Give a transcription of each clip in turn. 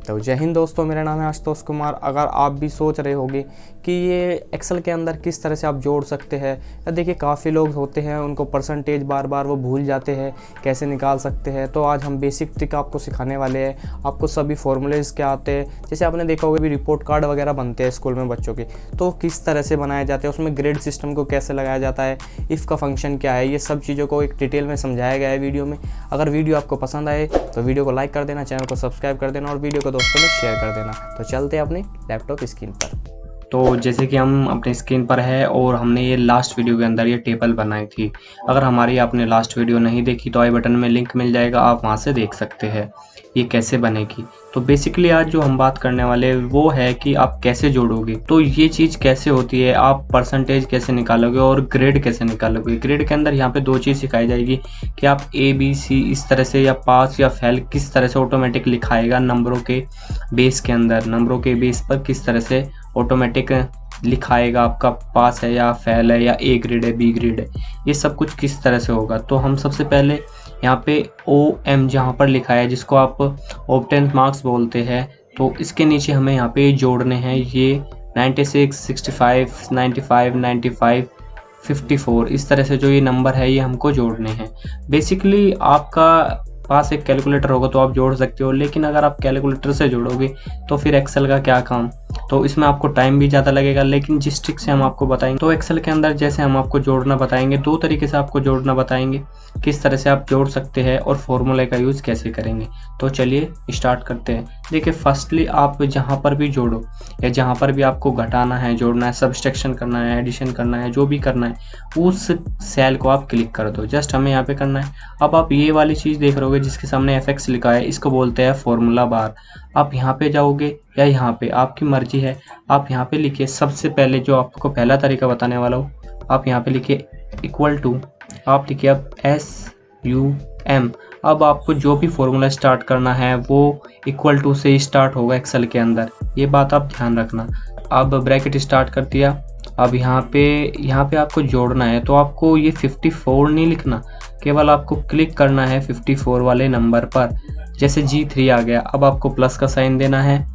तो जय हिंद दोस्तों, मेरा नाम है आशुतोष कुमार। अगर आप भी सोच रहे होंगे कि ये एक्सेल के अंदर किस तरह से आप जोड़ सकते हैं, या देखिए काफ़ी लोग होते हैं उनको परसेंटेज बार बार वो भूल जाते हैं, कैसे निकाल सकते हैं। तो आज हम बेसिक ट्रिक आपको सिखाने वाले हैं। आपको सभी फॉर्मूलेज क्या आते हैं, जैसे आपने देखा होगा भी रिपोर्ट कार्ड वगैरह बनते हैं स्कूल में बच्चों के, तो किस तरह से बनाए जाते हैं, उसमें ग्रेड सिस्टम को कैसे लगाया जाता है, इफ़ का फंक्शन क्या है, ये सब चीज़ों को एक डिटेल में समझाया गया है वीडियो में। अगर वीडियो आपको पसंद आए तो वीडियो को लाइक कर देना, चैनल को सब्सक्राइब कर देना और वीडियो को दोस्तों में शेयर कर देना। तो चलते हैं अपनी लैपटॉप स्क्रीन पर। तो जैसे कि हम अपने स्क्रीन पर है और हमने ये लास्ट वीडियो के अंदर ये टेबल बनाई थी। अगर हमारी आपने लास्ट वीडियो नहीं देखी तो आई बटन में लिंक मिल जाएगा, आप वहाँ से देख सकते हैं ये कैसे बनेगी। तो बेसिकली आज जो हम बात करने वाले वो है कि आप कैसे जोड़ोगे। तो ये चीज़ कैसे होती है, आप परसेंटेज कैसे निकालोगे और ग्रेड कैसे निकालोगे। ग्रेड के अंदर यहाँ पे दो चीज़ सिखाई जाएगी कि आप ABC इस तरह से या पास या फेल किस तरह से ऑटोमेटिक लिखाएगा, नंबरों के बेस के अंदर, नंबरों के बेस पर किस तरह से ऑटोमेटिक लिखाएगा, आपका पास है या फेल है या A ग्रेड है B ग्रेड है, ये सब कुछ किस तरह से होगा। तो हम सबसे पहले यहाँ पे OM जहाँ पर लिखा है, जिसको आप ऑब्टेन मार्क्स बोलते हैं, तो इसके नीचे हमें यहाँ पे जोड़ने हैं ये 96, 65, 95, 95, 54 इस तरह से जो ये नंबर है ये हमको जोड़ने हैं। बेसिकली आपका पास एक कैलकुलेटर होगा तो आप जोड़ सकते हो, लेकिन अगर आप कैलकुलेटर से जोड़ोगे तो फिर एक्सेल का क्या काम। तो इसमें आपको टाइम भी ज़्यादा लगेगा। लेकिन जिस ट्रिक से हम आपको बताएंगे, तो एक्सेल के अंदर जैसे हम आपको जोड़ना बताएंगे, दो तरीके से आपको जोड़ना बताएंगे, किस तरह से आप जोड़ सकते हैं और फॉर्मूले का यूज़ कैसे करेंगे। तो चलिए स्टार्ट करते हैं। देखिए फर्स्टली आप जहाँ पर भी जोड़ो या जहाँ पर भी आपको घटाना है, जोड़ना है, सब्सट्रैक्शन करना है, एडिशन करना है, जो भी करना है, उस सेल को आप क्लिक कर दो। जस्ट हमें यहाँ पे करना है। अब आप ये वाली चीज़ देख रहे होगे जिसके सामने FX लिखा है, इसको बोलते हैं फॉर्मूला बार। आप यहाँ पे जाओगे या यहाँ पे, आपकी मर्जी है। आप यहाँ पे लिखिए, सबसे पहले जो आपको पहला तरीका बताने वाला हूँ, आप यहाँ पे लिखिए इक्वल टू, आप लिखिए अब SUM। अब आपको जो भी फॉर्मूला स्टार्ट करना है वो इक्वल टू से ही स्टार्ट होगा एक्सेल के अंदर, ये बात आप ध्यान रखना। अब ब्रैकेट स्टार्ट कर दिया। अब यहाँ पे आपको जोड़ना है, तो आपको ये 54 नहीं लिखना, केवल आपको क्लिक करना है 54 वाले नंबर पर। जैसे G3 आ गया, अब आपको प्लस का साइन देना है।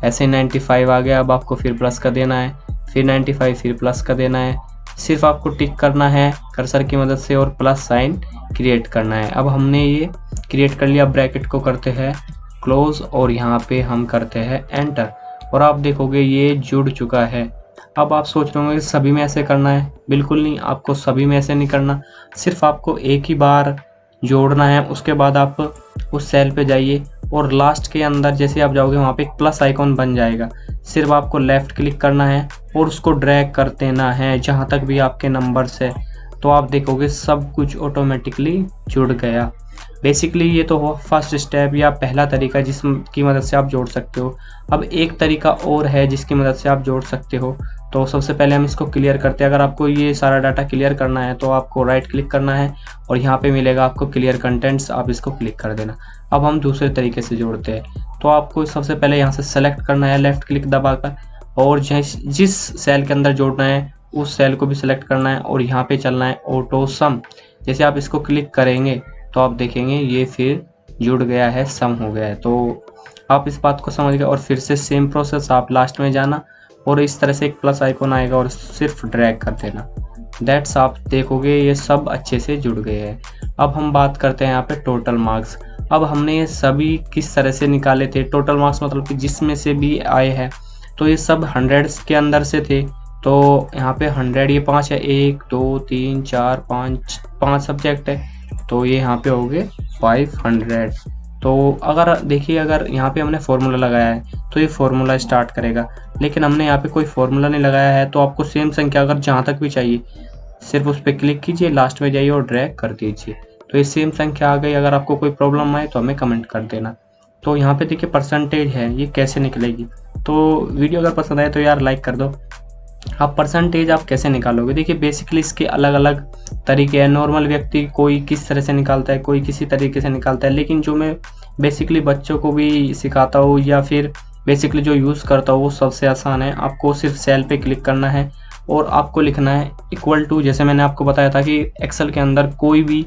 ऐसे 95 आ गया, अब आपको फिर प्लस का देना है, फिर 95 फिर प्लस का देना है। सिर्फ आपको टिक करना है कर्सर की मदद से और प्लस साइन क्रिएट करना है। अब हमने ये क्रिएट कर लिया, ब्रैकेट को करते हैं क्लोज और यहाँ पे हम करते हैं एंटर, और आप देखोगे ये जुड़ चुका है। अब आप सोच रहे होंगे सभी में ऐसे करना है, बिल्कुल नहीं, आपको सभी में ऐसे नहीं करना। सिर्फ आपको एक ही बार जोड़ना है। उसके बाद आप उस सेल पे जाइए और लास्ट के अंदर जैसे आप जाओगे वहाँ पे एक प्लस आइकॉन बन जाएगा। सिर्फ आपको लेफ़्ट क्लिक करना है और उसको ड्रैग कर देना है जहाँ तक भी आपके नंबर्स है। तो आप देखोगे सब कुछ ऑटोमेटिकली जुड़ गया। बेसिकली ये तो हो फर्स्ट स्टेप या पहला तरीका जिसकी मदद से आप जोड़ सकते हो। अब एक तरीका और है जिसकी मदद से आप जोड़ सकते हो। तो सबसे पहले हम इसको क्लियर करते हैं। अगर आपको ये सारा डाटा क्लियर करना है तो आपको राइट क्लिक करना है और यहाँ पे मिलेगा आपको क्लियर कंटेंट्स, आप इसको क्लिक कर देना। अब हम दूसरे तरीके से जोड़ते हैं। तो आपको सबसे पहले यहाँ से सेलेक्ट करना है लेफ़्ट क्लिक दबाकर, और जिस सेल के अंदर जोड़ना है उस सेल को भी सिलेक्ट करना है और यहाँ पे चलना है ऑटो सम। जैसे आप इसको क्लिक करेंगे तो आप देखेंगे ये फिर जुड़ गया है, सम हो गया है। तो आप इस बात को समझ गए। और फिर से सेम प्रोसेस, आप लास्ट में जाना और इस तरह से एक प्लस आइकॉन आएगा और सिर्फ ड्रैग कर देना। दैट्स, आप देखोगे ये सब अच्छे से जुड़ गए हैं। अब हम बात करते हैं यहाँ पे टोटल मार्क्स। अब हमने ये सभी किस तरह से निकाले थे, टोटल मार्क्स मतलब कि जिसमें से भी आए हैं, तो ये सब हंड्रेड्स के अंदर से थे। तो यहाँ पे 100 ये 5 है, 1 2 3 4 5 सब्जेक्ट है, तो ये यहाँ पे हो गए 500। तो अगर देखिए, अगर यहाँ पे हमने फॉर्मूला लगाया है तो ये फॉर्मूला स्टार्ट करेगा, लेकिन हमने यहाँ पे कोई फॉर्मूला नहीं लगाया है। तो आपको सेम संख्या अगर जहाँ तक भी चाहिए सिर्फ उस पर क्लिक कीजिए, लास्ट में जाइए और ड्रैग कर दीजिए, तो ये सेम संख्या आ गई। अगर आपको कोई प्रॉब्लम आए तो हमें कमेंट कर देना। तो यहाँ पे देखिए परसेंटेज है, ये कैसे निकलेगी। तो वीडियो अगर पसंद आए तो यार लाइक कर दो। आप परसेंटेज आप कैसे निकालोगे, देखिए बेसिकली इसके अलग अलग तरीके हैं। नॉर्मल व्यक्ति कोई किस तरह से निकालता है, कोई किसी तरीके से निकालता है, लेकिन जो मैं बेसिकली बच्चों को भी सिखाता हूँ या फिर बेसिकली जो यूज़ करता हूँ वो सबसे आसान है। आपको सिर्फ सेल पे क्लिक करना है और आपको लिखना है इक्वल टू, जैसे मैंने आपको बताया था कि एक्सेल के अंदर कोई भी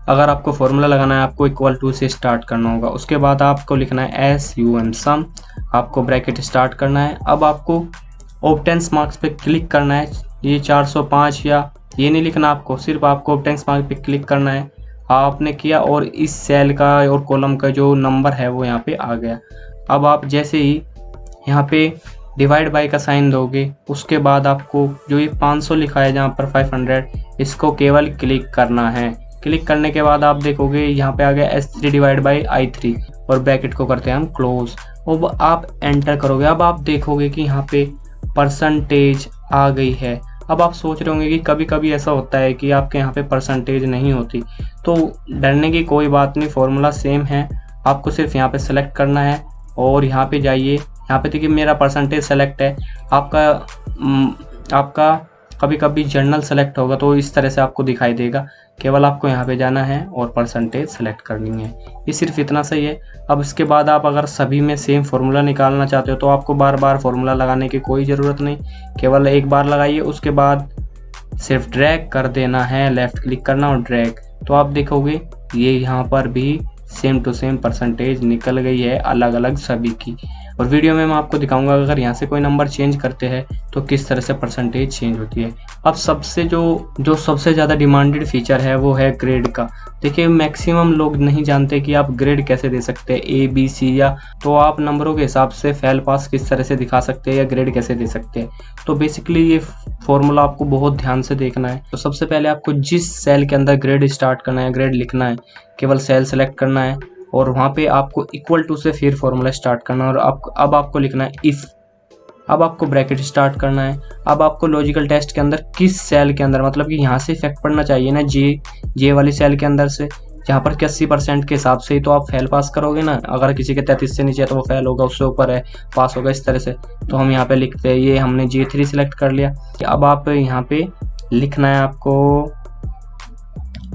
अगर आपको फॉर्मूला लगाना है आपको इक्वल टू से स्टार्ट करना होगा। उसके बाद आपको लिखना है SUM सम, आपको ब्रैकेट स्टार्ट करना है। अब आपको ऑप्टेंस मार्क्स पे क्लिक करना है। ये 405 या ये नहीं लिखना आपको, सिर्फ आपको ऑप्टेंस मार्क्स पे क्लिक करना है। आपने किया और इस सेल का और कॉलम का जो नंबर है वो यहाँ पे आ गया। अब आप जैसे ही यहाँ पे डिवाइड बाय का साइन दोगे, उसके बाद आपको जो ये 500 लिखा है जहाँ पर 500, इसको केवल क्लिक करना है। क्लिक करने के बाद आप देखोगे यहाँ पे आ गया S3 डिवाइड बाई I3 और ब्रैकेट को करते हैं हम क्लोज। अब आप एंटर करोगे, अब आप देखोगे कि यहाँ पे परसेंटेज आ गई है। अब आप सोच रहे होंगे कि कभी कभी ऐसा होता है कि आपके यहाँ पे परसेंटेज नहीं होती, तो डरने की कोई बात नहीं, फॉर्मूला सेम है। आपको सिर्फ यहाँ पे सेलेक्ट करना है और यहाँ पे जाइए। यहाँ पे देखिए मेरा परसेंटेज सेलेक्ट है, आपका कभी कभी जर्नल सेलेक्ट होगा तो इस तरह से आपको दिखाई देगा। केवल आपको यहाँ पे जाना है और परसेंटेज सेलेक्ट करनी है, ये सिर्फ इतना सही है। अब इसके बाद आप अगर सभी में सेम फार्मूला निकालना चाहते हो तो आपको बार बार फार्मूला लगाने की कोई ज़रूरत नहीं, केवल एक बार लगाइए। उसके बाद सिर्फ ड्रैग कर देना है, लेफ़्ट क्लिक करना और ड्रैग, तो आप देखोगे ये यहाँ पर भी सेम टू सेम परसेंटेज निकल गई है अलग अलग सभी की। और वीडियो में मैं आपको दिखाऊंगा अगर यहाँ से कोई नंबर चेंज करते हैं तो किस तरह से परसेंटेज चेंज होती है। अब सबसे जो सबसे ज़्यादा डिमांडेड फीचर है वो है ग्रेड का। देखिए मैक्सिमम लोग नहीं जानते कि आप ग्रेड कैसे दे सकते हैं, A B C या, तो आप नंबरों के हिसाब से फेल पास किस तरह से दिखा सकते हैं या ग्रेड कैसे दे सकते हैं। तो बेसिकली ये फॉर्मूला आपको बहुत ध्यान से देखना है। तो सबसे पहले आपको जिस सेल के अंदर ग्रेड स्टार्ट करना है, ग्रेड लिखना है, केवल सेल सेलेक्ट करना है और वहाँ पे आपको इक्वल टू से फिर फॉर्मूला स्टार्ट करना है। और अब आपको लिखना है इफ़, अब आपको ब्रैकेट स्टार्ट करना है। अब आपको लॉजिकल टेस्ट के अंदर किस सेल के अंदर, मतलब कि यहाँ से इफेक्ट पड़ना चाहिए ना जे वाली सेल के अंदर से, जहाँ पर 80% के हिसाब से ही तो आप फेल पास करोगे ना। अगर किसी के 33 से नीचे है तो वो फेल होगा, उससे ऊपर है पास होगा, इस तरह से। तो हम यहाँ पे लिखते हैं, ये हमने J3 सिलेक्ट कर लिया। अब आप यहाँ पे लिखना है आपको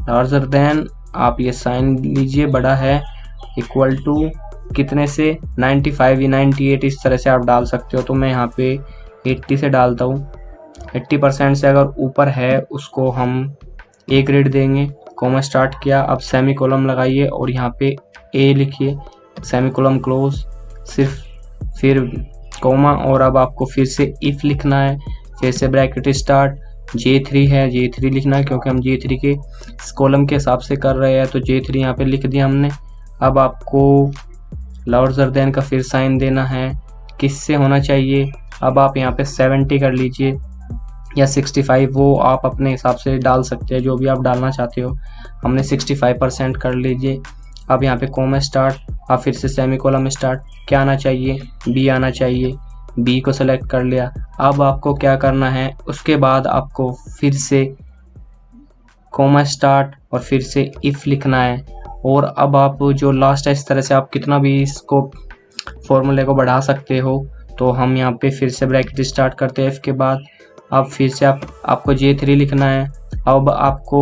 लार्जर देन, आप ये साइन लीजिए बड़ा है, इक्वल टू कितने से 95 या 98, इस तरह से आप डाल सकते हो। तो मैं यहाँ पे 80 से डालता हूँ। 80% से अगर ऊपर है उसको हम A ग्रेड देंगे। कॉमा स्टार्ट किया, अब सेमी कॉलम लगाइए और यहाँ पे A लिखिए, सेमी कॉलम क्लोज, सिर्फ फिर कॉमा, और अब आपको फिर से इफ़ लिखना है, फिर से ब्रैकेट स्टार्ट। J3 है, J3 लिखना है क्योंकि हम J3 के कॉलम के हिसाब से कर रहे हैं, तो J3 यहाँ पे लिख दिया हमने। अब आपको लार्जर देन का फिर साइन देना है, किससे होना चाहिए। अब आप यहाँ पे 70 कर लीजिए या 65, वो आप अपने हिसाब से डाल सकते हैं, जो भी आप डालना चाहते हो। हमने 65% कर लीजिए। अब यहाँ पे कॉमा स्टार्ट, आप फिर से सेमी कॉलम स्टार्ट, क्या आना चाहिए, B आना चाहिए, B को सेलेक्ट कर लिया। अब आपको क्या करना है, उसके बाद आपको फिर से कॉमा स्टार्ट और फिर से इफ़ लिखना है। और अब आप जो लास्ट है, इस तरह से आप कितना भी इसको फॉर्मूले को बढ़ा सकते हो। तो हम यहाँ पे फिर से ब्रैकेट स्टार्ट करते हैं, इसके बाद अब फिर से आपको J3 लिखना है। अब आपको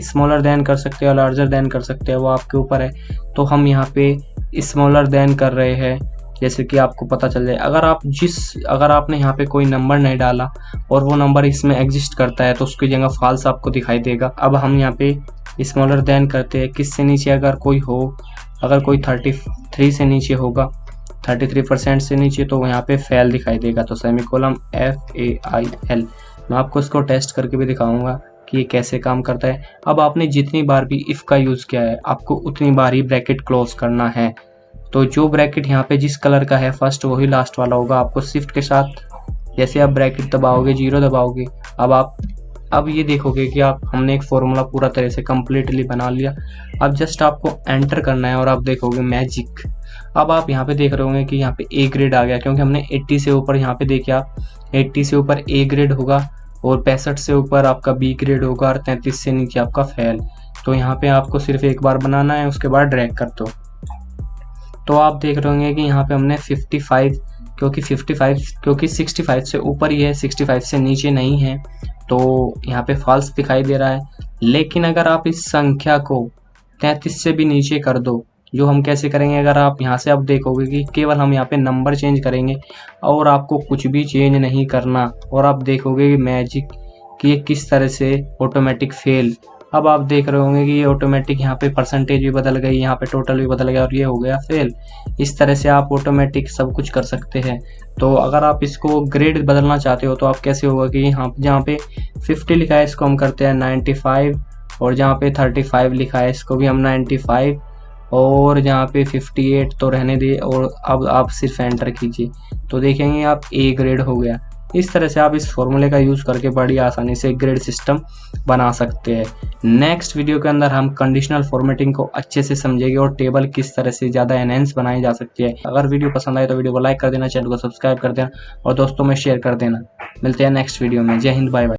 स्मॉलर देन कर सकते हो, लार्जर देन कर सकते हो, वो आपके ऊपर है। तो हम यहाँ पे स्मॉलर देन कर रहे हैं, जैसे कि आपको पता चल जाए। अगर आपने यहाँ पे कोई नंबर नहीं डाला और वो नंबर इसमें एग्जिस्ट करता है तो उसकी जगह फॉल्स आपको दिखाई देगा। अब हम यहाँ पे स्मॉलर देन करते हैं, किससे नीचे अगर कोई हो, अगर कोई 33 से नीचे होगा, 33% से नीचे, तो यहाँ पे फेल दिखाई देगा। तो सेमीकोलम FAIL, मैं आपको इसको टेस्ट करके भी दिखाऊंगा कि ये कैसे काम करता है। अब आपने जितनी बार भी इफ़ का यूज़ किया है आपको उतनी बार ही ब्रैकेट क्लोज करना है। तो जो ब्रैकेट यहाँ पे जिस कलर का है फर्स्ट वही लास्ट वाला होगा। आपको शिफ्ट के साथ जैसे आप ब्रैकेट दबाओगे, 0 दबाओगे, अब ये देखोगे कि हमने एक फॉर्मूला पूरा तरह से कम्प्लीटली बना लिया। अब जस्ट आपको एंटर करना है और आप देखोगे मैजिक। अब आप यहाँ पे देख रहे होंगे कि यहाँ पे A ग्रेड आ गया, क्योंकि हमने 80 से ऊपर, यहाँ पे देखिए आप 80 से ऊपर A ग्रेड होगा और 65 से ऊपर आपका B ग्रेड होगा और 33 से नीचे आपका फेल। तो यहाँ पे आपको सिर्फ एक बार बनाना है, उसके बाद ड्रैग कर दो। तो आप देख रहे होंगे कि यहाँ पे हमने 55, क्योंकि 65 से ऊपर ही है, 65 से नीचे नहीं है, तो यहाँ पे फॉल्स दिखाई दे रहा है। लेकिन अगर आप इस संख्या को 33 से भी नीचे कर दो, जो हम कैसे करेंगे, अगर आप यहाँ से आप देखोगे कि केवल हम यहाँ पे नंबर चेंज करेंगे और आपको कुछ भी चेंज नहीं करना, और आप देखोगे कि मैजिक कि ये किस तरह से ऑटोमेटिक फेल अब आप देख रहे होंगे कि ये ऑटोमेटिक यहाँ पे परसेंटेज भी बदल गई, यहाँ पे टोटल भी बदल गया और ये हो गया फेल। इस तरह से आप ऑटोमेटिक सब कुछ कर सकते हैं। तो अगर आप इसको ग्रेड बदलना चाहते हो तो आप कैसे होगा कि यहाँ जहाँ पे 50 लिखा है इसको हम करते हैं 95, और जहाँ पे 35 लिखा है इसको भी हम 95, और जहाँ पे 58 तो रहने दे, और अब आप सिर्फ एंटर कीजिए तो देखेंगे आप ए ग्रेड हो गया। इस तरह से आप इस फॉर्मूले का यूज़ करके बड़ी आसानी से ग्रेड सिस्टम बना सकते हैं। नेक्स्ट वीडियो के अंदर हम कंडीशनल फॉर्मेटिंग को अच्छे से समझेंगे और टेबल किस तरह से ज़्यादा एनहेंस बनाई जा सकती है। अगर वीडियो पसंद आए तो वीडियो को लाइक कर देना, चैनल को सब्सक्राइब कर देना और दोस्तों में शेयर कर देना। मिलते हैं नेक्स्ट वीडियो में। जय हिंद, बाय बाय।